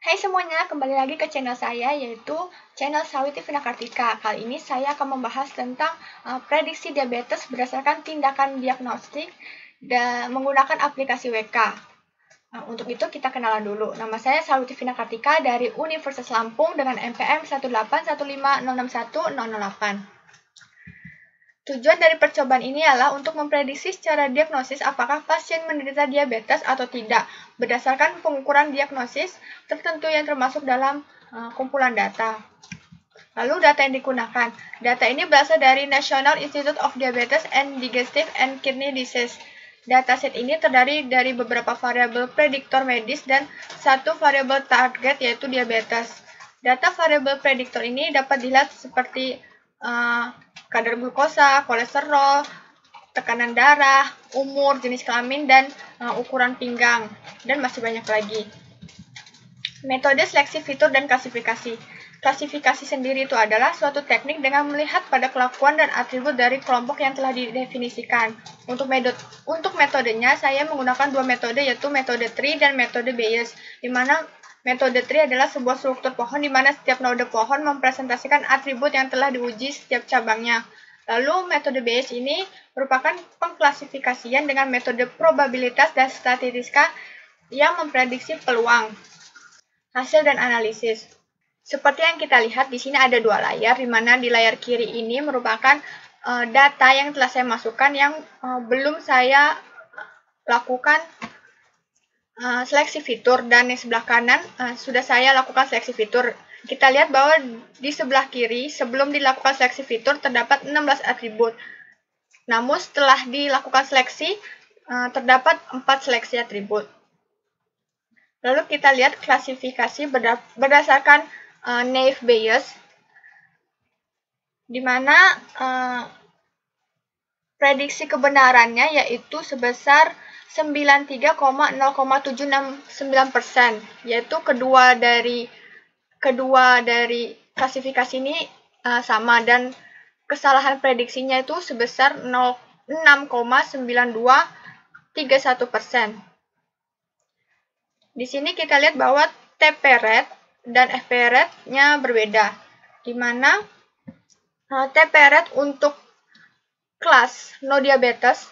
Hai semuanya, kembali lagi ke channel saya yaitu channel Sawiti Vina Kartika. Kali ini saya akan membahas tentang prediksi diabetes berdasarkan tindakan diagnostik dan menggunakan aplikasi WK. Untuk itu kita kenalan dulu. Nama saya Sawiti Vina Kartika dari Universitas Lampung dengan NPM 18150610008. Tujuan dari percobaan ini adalah untuk memprediksi secara diagnosis apakah pasien menderita diabetes atau tidak, berdasarkan pengukuran diagnosis tertentu yang termasuk dalam kumpulan data. Lalu data yang digunakan. Data ini berasal dari National Institute of Diabetes and Digestive and Kidney Disease. Dataset ini terdiri dari beberapa variabel prediktor medis dan satu variabel target yaitu diabetes. Data variabel prediktor ini dapat dilihat seperti kadar glukosa, kolesterol, tekanan darah, umur, jenis kelamin, dan ukuran pinggang, dan masih banyak lagi. Metode seleksi fitur dan klasifikasi. Klasifikasi sendiri itu adalah suatu teknik dengan melihat pada kelakuan dan atribut dari kelompok yang telah didefinisikan. Untuk metodenya, saya menggunakan dua metode, yaitu metode tree dan metode Bayes, di mana metode tree adalah sebuah struktur pohon di mana setiap node pohon mempresentasikan atribut yang telah diuji setiap cabangnya. Lalu metode Bayes ini merupakan pengklasifikasian dengan metode probabilitas dan statistika yang memprediksi peluang. Hasil dan analisis. Seperti yang kita lihat di sini ada dua layar, di mana di layar kiri ini merupakan data yang telah saya masukkan yang belum saya lakukan seleksi fitur, dan yang sebelah kanan sudah saya lakukan seleksi fitur. Kita lihat bahwa di sebelah kiri sebelum dilakukan seleksi fitur terdapat 16 atribut. Namun setelah dilakukan seleksi terdapat 4 seleksi atribut. Lalu kita lihat klasifikasi berdasarkan Naive Bayes, di mana prediksi kebenarannya yaitu sebesar 93,0769%, yaitu kedua dari klasifikasi ini sama, dan kesalahan prediksinya itu sebesar 6,9231%. Di sini kita lihat bahwa TP rate dan FP rate-nya berbeda, di mana TP rate untuk kelas no diabetes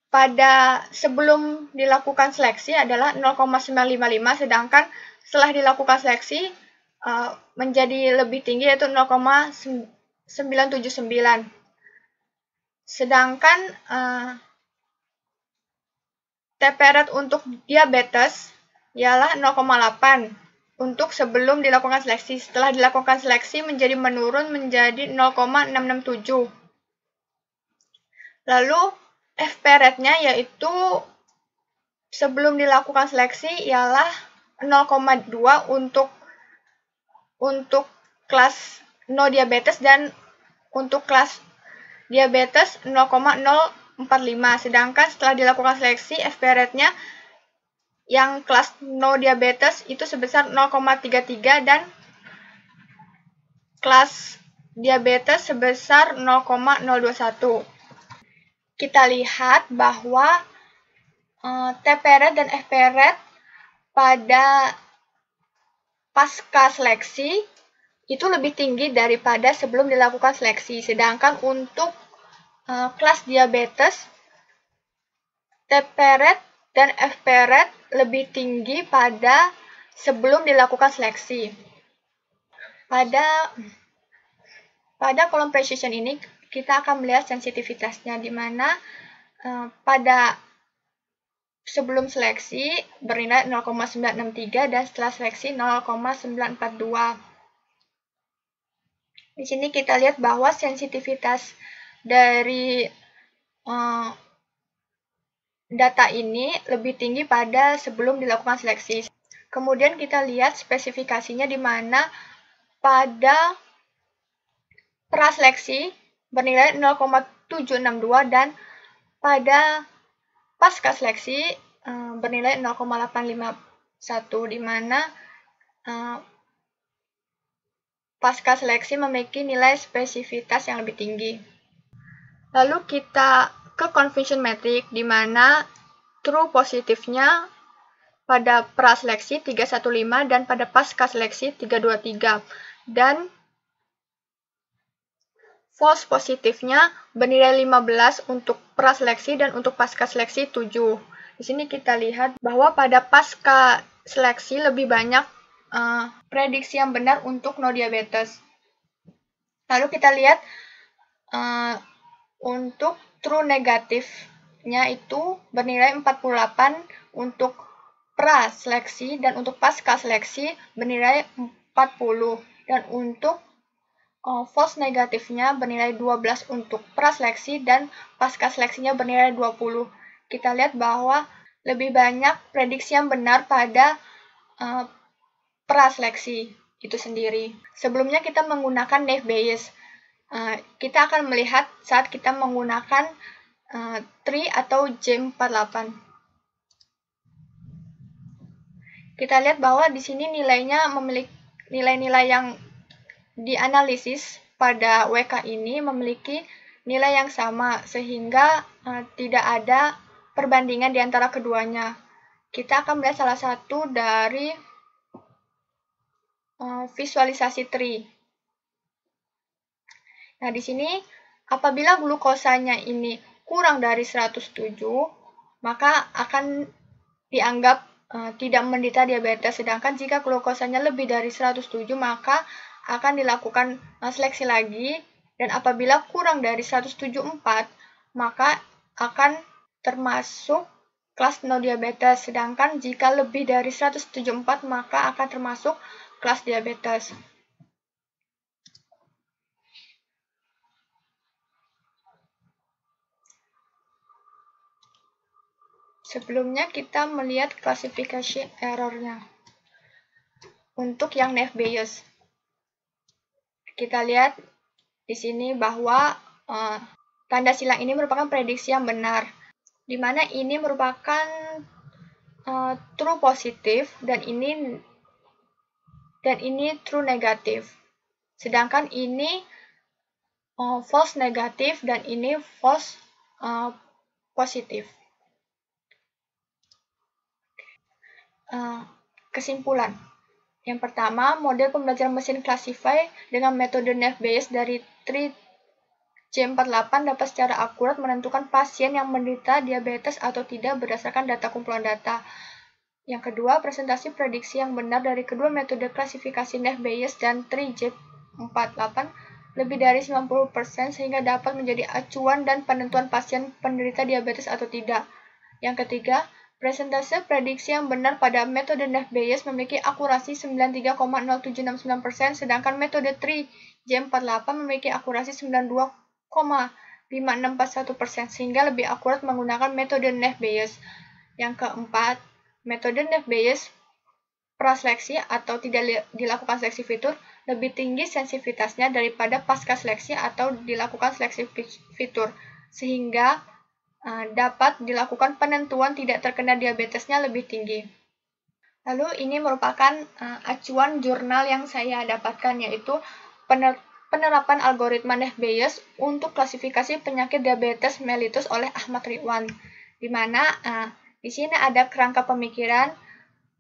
pada sebelum dilakukan seleksi adalah 0,955, sedangkan setelah dilakukan seleksi menjadi lebih tinggi yaitu 0,979. Sedangkan TP rate untuk diabetes ialah 0,8 untuk sebelum dilakukan seleksi. Setelah dilakukan seleksi menurun menjadi 0,667. Lalu FP rate-nya yaitu sebelum dilakukan seleksi ialah 0,2 untuk kelas no diabetes, dan untuk kelas diabetes 0,045. Sedangkan setelah dilakukan seleksi FP rate-nya yang kelas no diabetes itu sebesar 0,33 dan kelas diabetes sebesar 0,021. Kita lihat bahwa TP rate dan FP rate pada pasca seleksi itu lebih tinggi daripada sebelum dilakukan seleksi. Sedangkan untuk kelas diabetes, TP rate dan FP rate lebih tinggi pada sebelum dilakukan seleksi. Pada kolom precision ini kita akan melihat sensitivitasnya, di mana pada sebelum seleksi bernilai 0,963 dan setelah seleksi 0,942. Di sini kita lihat bahwa sensitivitas dari data ini lebih tinggi pada sebelum dilakukan seleksi. Kemudian kita lihat spesifikasinya, di mana pada praseleksi bernilai 0,762 dan pada pasca seleksi bernilai 0,851, di mana pasca seleksi memiliki nilai spesifitas yang lebih tinggi. Lalu kita ke confusion metric, di mana true positifnya pada praseleksi 315 dan pada pasca seleksi 323. Dan false positifnya bernilai 15 untuk praseleksi dan untuk pasca seleksi 7. Di sini kita lihat bahwa pada pasca seleksi lebih banyak prediksi yang benar untuk no diabetes. Lalu kita lihat untuk true negatifnya itu bernilai 48 untuk praseleksi dan untuk pasca seleksi bernilai 40. Dan untuk false negatifnya bernilai 12 untuk praseleksi dan pasca seleksinya bernilai 20. Kita lihat bahwa lebih banyak prediksi yang benar pada praseleksi itu sendiri. Sebelumnya kita menggunakan Naive Bayes. Kita akan melihat saat kita menggunakan TRI atau J48. Kita lihat bahwa di sini nilainya memiliki nilai-nilai yang dianalisis pada WK ini memiliki nilai yang sama, sehingga tidak ada perbandingan di antara keduanya. Kita akan melihat salah satu dari visualisasi TRI. Nah, di sini apabila glukosanya ini kurang dari 107, maka akan dianggap tidak menderita diabetes. Sedangkan jika glukosanya lebih dari 107, maka akan dilakukan seleksi lagi, dan apabila kurang dari 174, maka akan termasuk kelas no diabetes. Sedangkan jika lebih dari 174, maka akan termasuk kelas diabetes. Sebelumnya kita melihat klasifikasi errornya. Untuk yang Naive Bayes, kita lihat di sini bahwa tanda silang ini merupakan prediksi yang benar, di mana ini merupakan true positif dan ini true negatif. Sedangkan ini false negatif dan ini false positif. Kesimpulan. Yang pertama, model pembelajaran mesin Classify dengan metode Naive Bayes dari TRI J48 dapat secara akurat menentukan pasien yang menderita diabetes atau tidak berdasarkan data kumpulan data. Yang kedua, presentasi prediksi yang benar dari kedua metode klasifikasi Naive Bayes dan TRI J48 lebih dari 90% sehingga dapat menjadi acuan dan penentuan pasien penderita diabetes atau tidak. Yang ketiga, presentase prediksi yang benar pada metode Naive Bayes memiliki akurasi 93,0769%, sedangkan metode TRI J48 memiliki akurasi 92,5641%, sehingga lebih akurat menggunakan metode Naive Bayes. Yang keempat, metode Naive Bayes praseleksi atau tidak dilakukan seleksi fitur lebih tinggi sensitivitasnya daripada pasca seleksi atau dilakukan seleksi fitur, sehingga dapat dilakukan penentuan tidak terkena diabetesnya lebih tinggi. Lalu ini merupakan acuan jurnal yang saya dapatkan, yaitu penerapan algoritma Naive Bayes untuk klasifikasi penyakit diabetes mellitus oleh Ahmad Ridwan, di mana di sini ada kerangka pemikiran.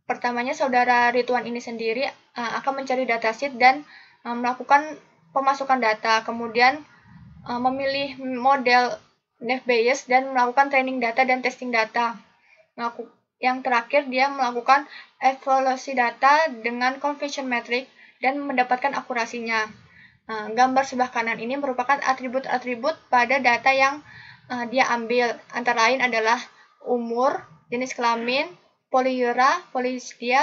Pertamanya, saudara Ridwan ini sendiri akan mencari datasheet dan melakukan pemasukan data, kemudian memilih model Naive Bayes dan melakukan training data dan testing data. Yang terakhir, dia melakukan evaluasi data dengan conversion metric dan mendapatkan akurasinya. Gambar sebelah kanan ini merupakan atribut-atribut pada data yang dia ambil, antara lain adalah umur, jenis kelamin, poliura, poliusia,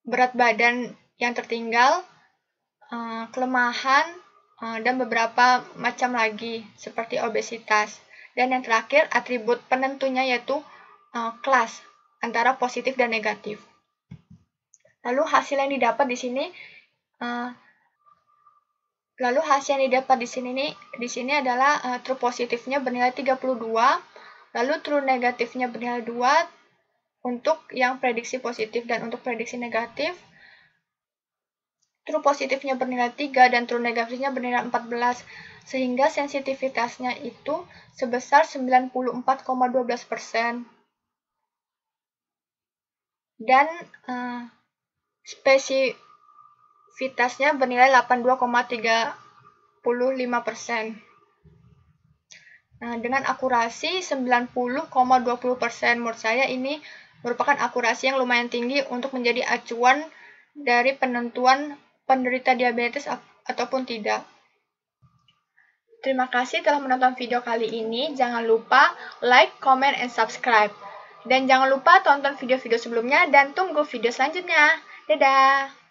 berat badan yang tertinggal, kelemahan, dan beberapa macam lagi seperti obesitas. Dan yang terakhir, atribut penentunya yaitu kelas antara positif dan negatif. Lalu hasil yang didapat di sini adalah true positifnya bernilai 32, lalu true negatifnya bernilai 2 untuk yang prediksi positif, dan untuk prediksi negatif true positifnya bernilai 3 dan true negatifnya bernilai 14, sehingga sensitivitasnya itu sebesar 94,12%. dan spesifitasnya bernilai 82,35%. Nah, dengan akurasi 90,20%, menurut saya ini merupakan akurasi yang lumayan tinggi untuk menjadi acuan dari penentuan penderita diabetes ataupun tidak. Terima kasih telah menonton video kali ini. Jangan lupa like, comment, and subscribe. Dan jangan lupa tonton video-video sebelumnya dan tunggu video selanjutnya. Dadah!